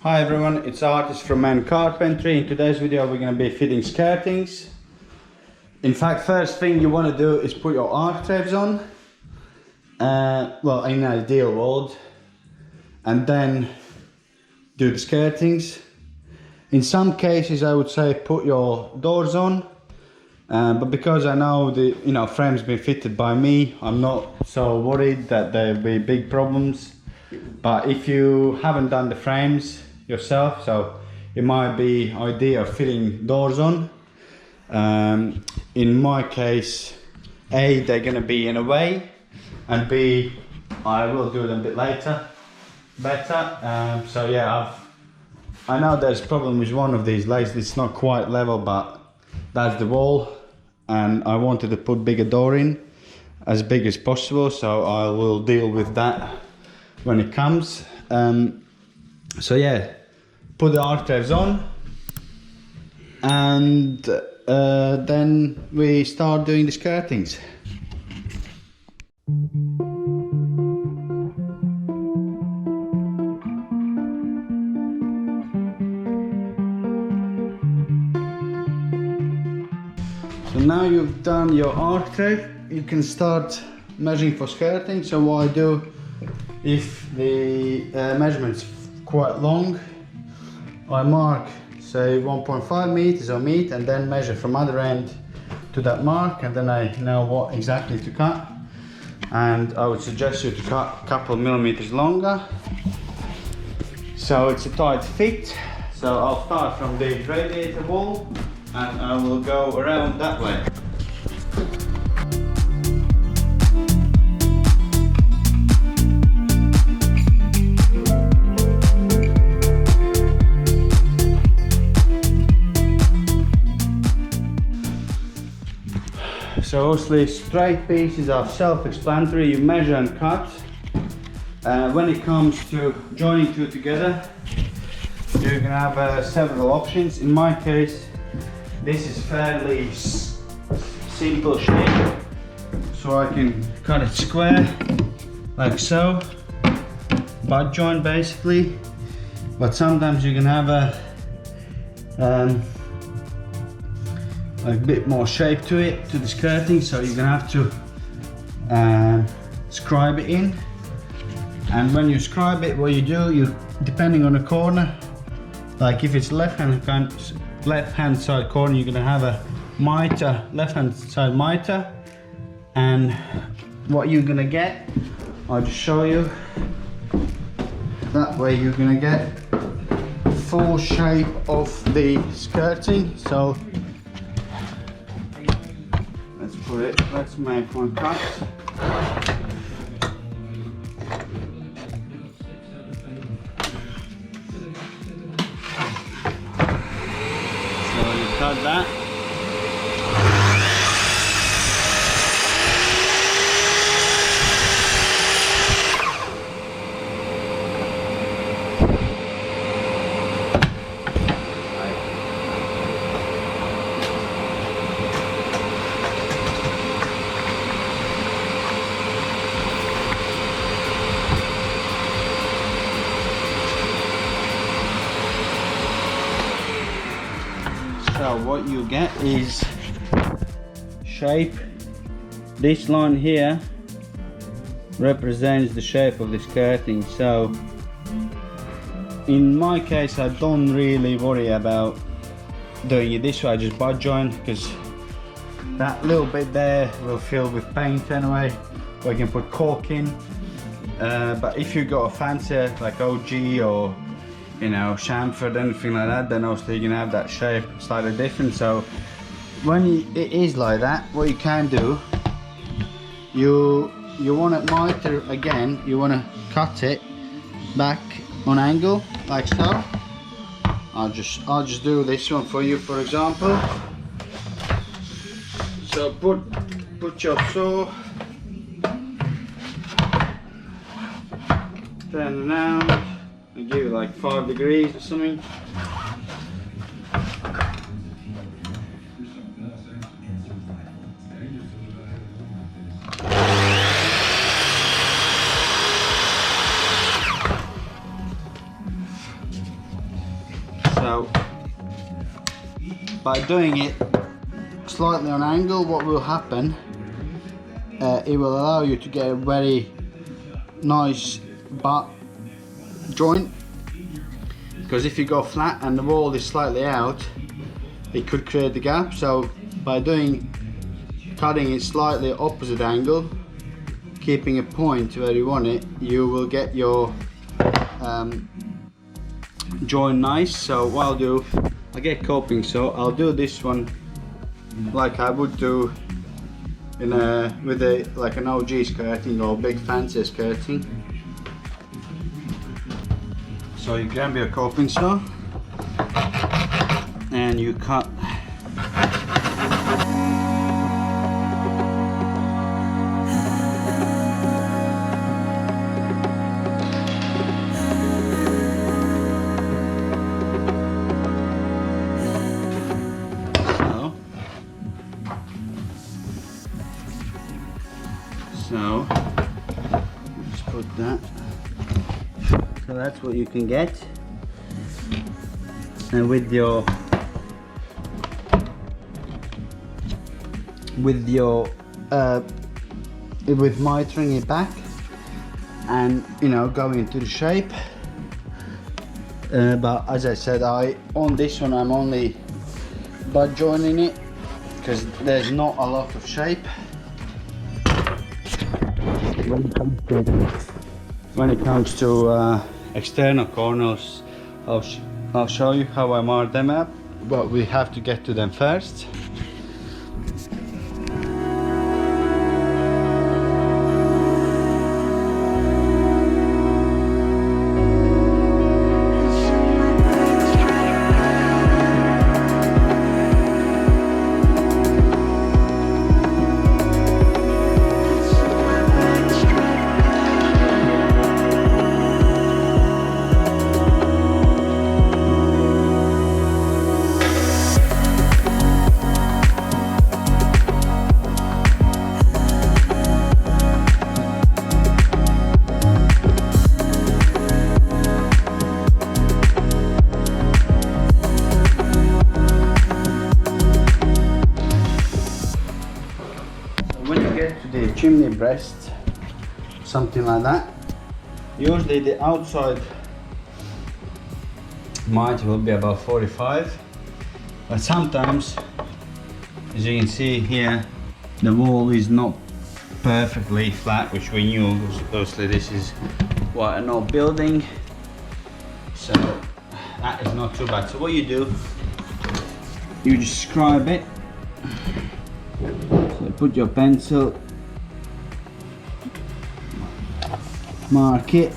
Hi everyone, it's Artist from Man Carpentry. In today's video we're going to be fitting skirtings. In fact, first thing you want to do is put your architraves on. Well, in an ideal world. And then do the skirtings. In some cases I would say put your doors on. But because I know the frame's been fitted by me, I'm not so worried that there'll be big problems. But if you haven't done the frames yourself, so it might be idea of fitting doors on. In my case, A, they're going to be in a way, and B, I will do them a bit later, better. So yeah, I know there's a problem with one of these legs. It's not quite level, but that's the wall, and I wanted to put bigger door in, as big as possible, so I will deal with that when it comes. So yeah, put the architraves on, and then we start doing the skirtings. So now you've done your architrave, you can start measuring for skirting. So what I do, if the measurement's quite long, I mark say 1.5 meters or meat, and then measure from other end to that mark, and then I know what exactly to cut. And I would suggest you to cut a couple of millimeters longer, so it's a tight fit. So I'll start from the radiator wall and I will go around that way. So obviously straight pieces are self-explanatory, you measure and cut. When it comes to joining two together, you can have several options. In my case, this is fairly simple shape, so I can cut it square, like so, butt joint basically. But sometimes you can have a bit more shape to it, to the skirting, so you're gonna have to scribe it in. And when you scribe it, what you do, depending on the corner, like if it's left hand side corner, you're gonna have a mitre, left hand side mitre, and what you're gonna get, I'll just show you. That way you're gonna get full shape of the skirting. So let's make one cut. So you cut that. So what you get is shape. This line here represents the shape of the skirting. So in my case, I don't really worry about doing it this way. I just butt joint, because that little bit there will fill with paint anyway, or you can put caulk in. But if you got a fancier like OG or chamfered, anything like that, then obviously you can have that shape slightly different. So when it is like that, what you can do, you want it mitre again, you want to cut it back on angle like so. I'll just do this one for you, for example. So put your saw, turn it around. I give it like 5 degrees or something. So by doing it slightly on angle, what will happen, it will allow you to get a very nice butt joint, because if you go flat and the wall is slightly out, it could create the gap. So by cutting it slightly opposite angle, keeping a point where you want it, you will get your joint nice. So what I'll do, I get coping, so I'll do this one like I would do with like an OG skirting or big fancy skirting. So you grab your coping saw and you cut so just put that. So that's what you can get. And with your mitering it back and going into the shape, but as I said, on this one I'm only butt joining it because there's not a lot of shape. When it comes to external corners, I'll show you how I mark them up, but we have to get to them first. Chimney breast, something like that. Usually the outside mite will be about 45, but sometimes, as you can see here, the wall is not perfectly flat, which we knew. Obviously this is quite an old building, so that is not too bad. So what you do, you just scribe it. So put your pencil, mark it,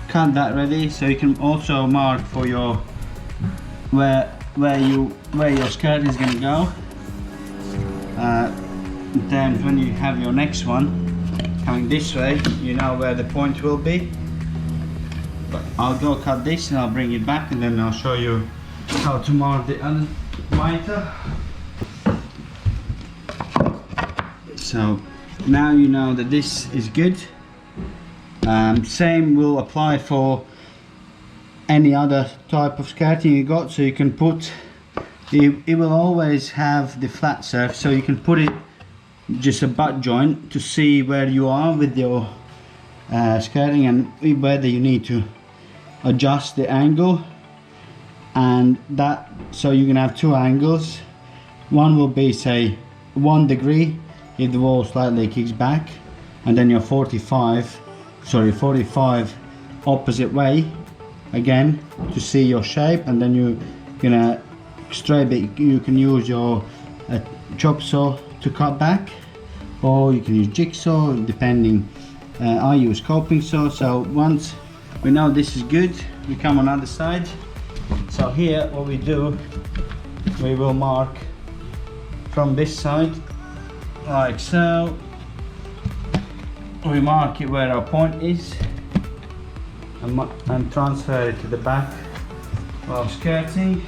cut that ready. So you can also mark for your where your skirt is going to go. Then when you have your next one coming this way, you know where the point will be. But I'll go cut this and I'll bring it back, and then I'll show you how to mark the other miter. So now you know that this is good. Same will apply for any other type of skirting you got. So you can put it will always have the flat surface, so you can put it just a butt joint to see where you are with your skirting and whether you need to adjust the angle, and that, so you can have two angles. One will be, say, 1 degree if the wall slightly kicks back, and then your 45 opposite way again to see your shape, and then you're gonna straight it. You can use your chop saw to cut back, or you can use jigsaw depending. I use coping saw. So once we know this is good, we come on the other side. So here what we do, we will mark from this side like so. We mark it where our point is and transfer it to the back while skirting.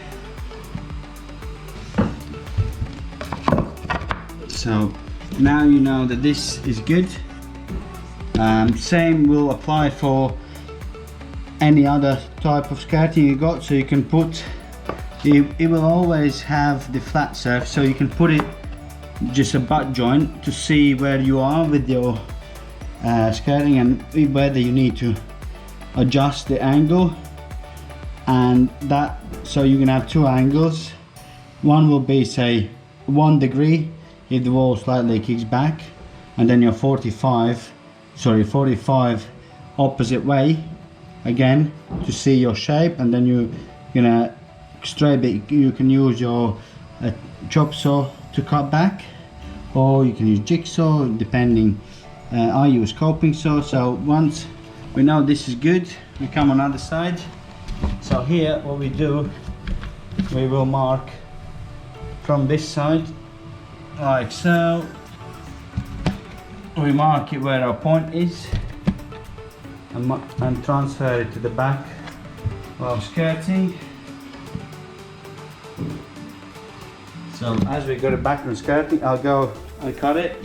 So now you know that this is good. Same will apply for any other type of skirting you got. So you can put, it will always have the flat surface, so you can put it just a butt joint to see where you are with your skirting and whether you need to adjust the angle, and that, so you can have two angles. One will be, say, 1 degree if the wall slightly kicks back, and then your 45 opposite way again to see your shape, and then you're gonna straight it. You can use your chop saw to cut back, or you can use jigsaw depending. I use coping saw. So once we know this is good, we come on the other side. So here what we do, we will mark from this side like so. We mark it where our point is and transfer it to the back of skirting. So as we go to back on skirting, I'll go and cut it.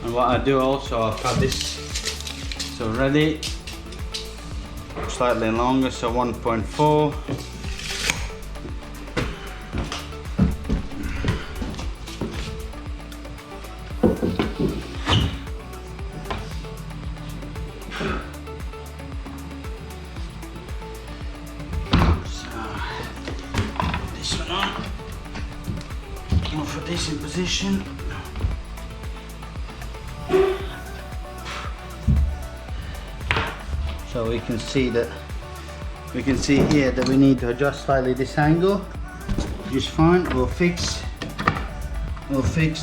And what I do also, I'll cut this, so ready, slightly longer, so 1.4. I'll put this in position. So we can see here that we need to adjust slightly this angle. Just fine. We'll fix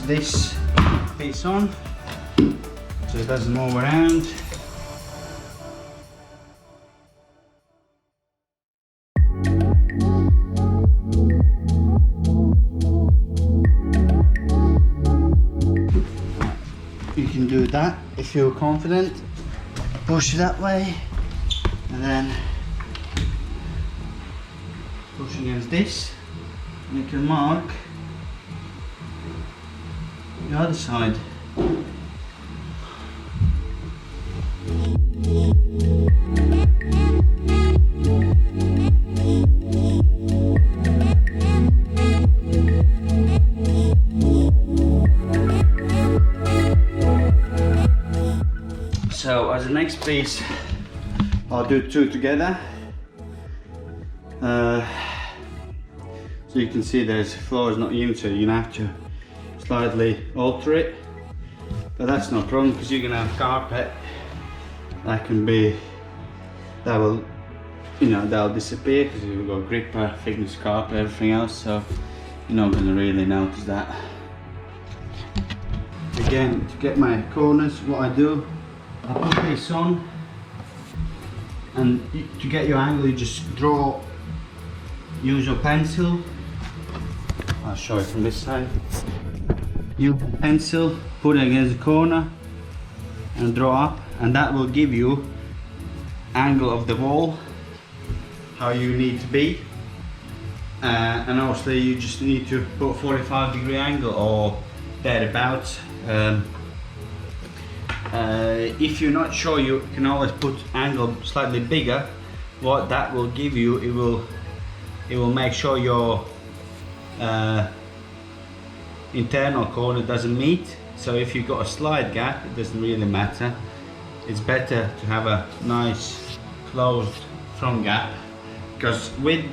this piece on so it doesn't move around. You can do that if you're confident. Push that way and then push against this, and you can mark the other side. So as the next piece, I'll do two together. So you can see there's floor is not even, so you're gonna have to slightly alter it. But that's no problem, because you're gonna have carpet. That will, that'll disappear because you've got gripper, thickness carpet, everything else. So you're not gonna really notice that. Again, to get my corners, what I do, I put this on, and to get your angle, you just use your pencil. I'll show it from this side. Use a pencil, put it against the corner and draw up, and that will give you angle of the wall, how you need to be. And obviously you just need to put 45-degree angle or thereabouts. If you're not sure, you can always put angle slightly bigger. What that will give you, it will make sure your internal corner doesn't meet. So if you've got a slight gap, it doesn't really matter. It's better to have a nice closed front gap, because with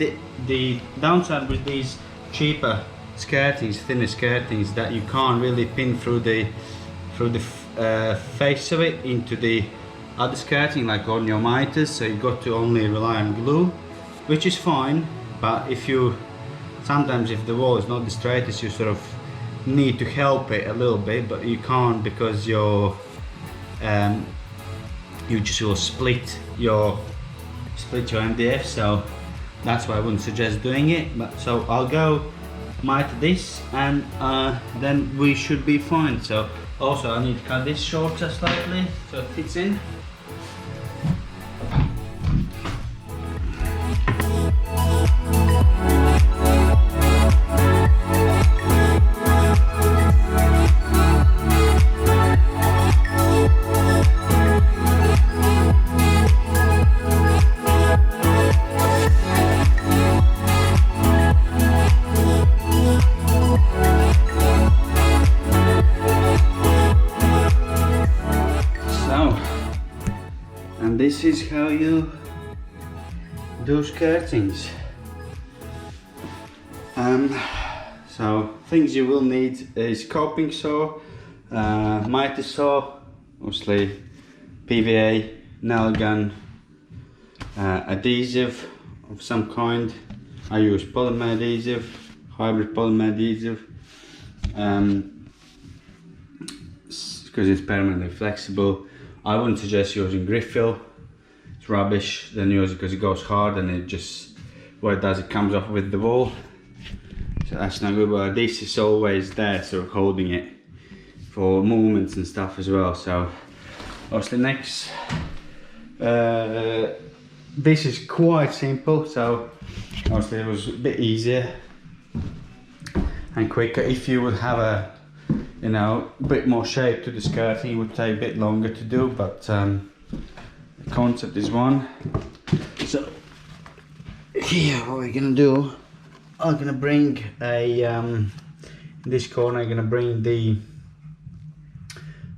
the downside with these cheaper skirtings, thinner skirtings, that you can't really pin through the face of it into the other skirting like on your miters, so you got to only rely on glue, which is fine. But sometimes if the wall is not the straightest, you sort of need to help it a little bit, but you can't, because you just will split your MDF. So that's why I wouldn't suggest doing it. But so I'll go mite this, and then we should be fine. So also I need to cut this shorter slightly so it fits in. And this is how you do skirtings. So things you will need is coping saw, mitre saw, obviously PVA, nail gun, adhesive of some kind. I use polymer adhesive, hybrid polymer adhesive, because it's permanently flexible. I wouldn't suggest using grip fill. It's rubbish. Then use it because it goes hard and it just, what it does, it comes off with the wall. So that's not good, but this is always there, so holding it for movements and stuff as well. So obviously next, this is quite simple, so obviously it was a bit easier and quicker. If you would have a, you know, a bit more shape to the skirting, it would take a bit longer to do, but the concept is one. So here, what we're gonna do, I'm gonna bring a in this corner, I'm gonna bring the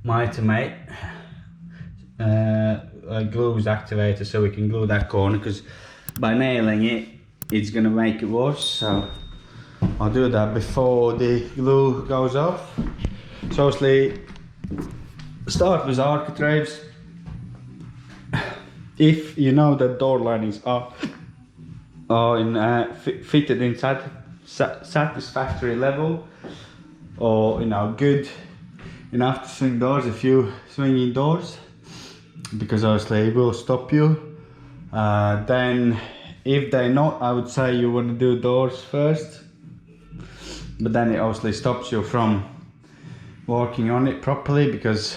mitre mate glues activator, so we can glue that corner, because by nailing it, it's gonna make it worse. So I'll do that before the glue goes off. So obviously, start with architraves. If you know that door linings are fitted in satisfactory level, or you know, good enough to swing doors, if you swing indoors, because obviously it will stop you. Then if they're not, I would say you want to do doors first, but then it obviously stops you from working on it properly, because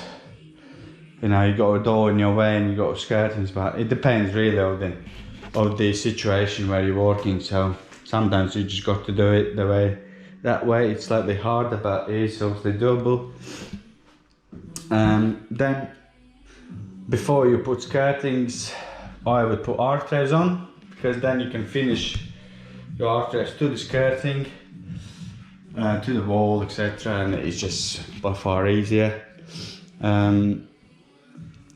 you know, you got a door in your way and you got skirtings. But it depends really of the situation where you're working. So sometimes you just got to do it that way. It's slightly harder, but it is obviously doable. Then before you put skirtings, I would put architraves on, because then you can finish your architraves to the skirting, to the wall, etc., and it's just by far easier.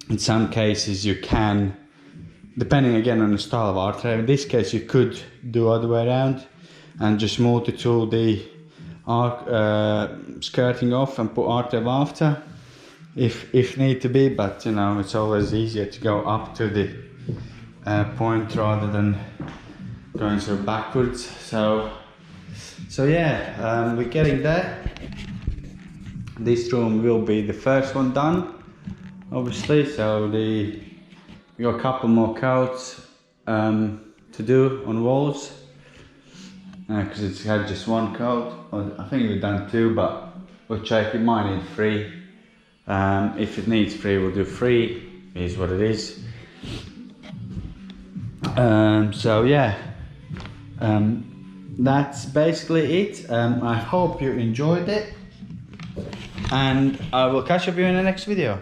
In some cases you can, depending again on the style of architrave, in this case you could do other way around and just multi-tool the skirting off and put architrave after, if need to be, but you know, it's always easier to go up to the point rather than going sort of backwards. So yeah, we're getting there. This room will be the first one done, obviously. So we got a couple more coats to do on walls, because it's had just one coat. I think we've done two, but we'll check. It might need three. If it needs three, we'll do three. It is what it is. So yeah, that's basically it. I hope you enjoyed it, and I will catch up with you in the next video.